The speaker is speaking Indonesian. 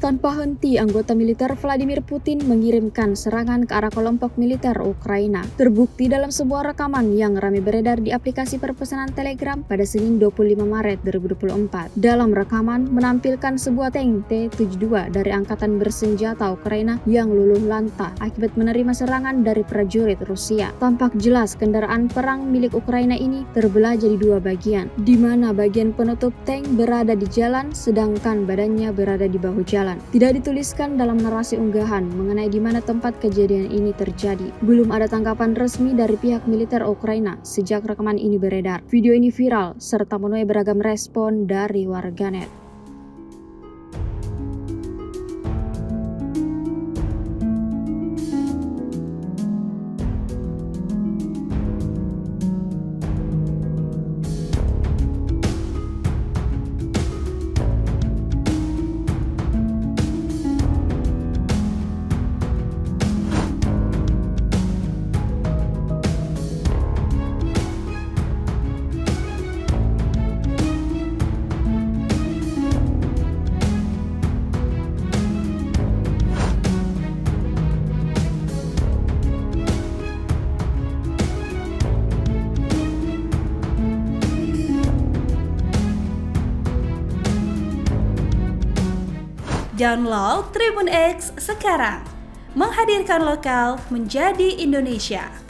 Tanpa henti, anggota militer Vladimir Putin mengirimkan serangan ke arah kelompok militer Ukraina. Terbukti dalam sebuah rekaman yang ramai beredar di aplikasi perpesanan Telegram pada Senin 25 Maret 2024. Dalam rekaman menampilkan sebuah tank T-72 dari angkatan bersenjata Ukraina yang luluh lantak akibat menerima serangan dari prajurit Rusia. Tampak jelas kendaraan perang milik Ukraina ini terbelah jadi dua bagian, di mana bagian penutup tank berada di jalan sedangkan badannya berada di bahu jalan. Tidak dituliskan dalam narasi unggahan mengenai di mana tempat kejadian ini terjadi. Belum ada tanggapan resmi dari pihak militer Ukraina sejak rekaman ini beredar. Video ini viral serta menuai beragam respon dari warganet. Download Tribun X sekarang, menghadirkan lokal menjadi Indonesia.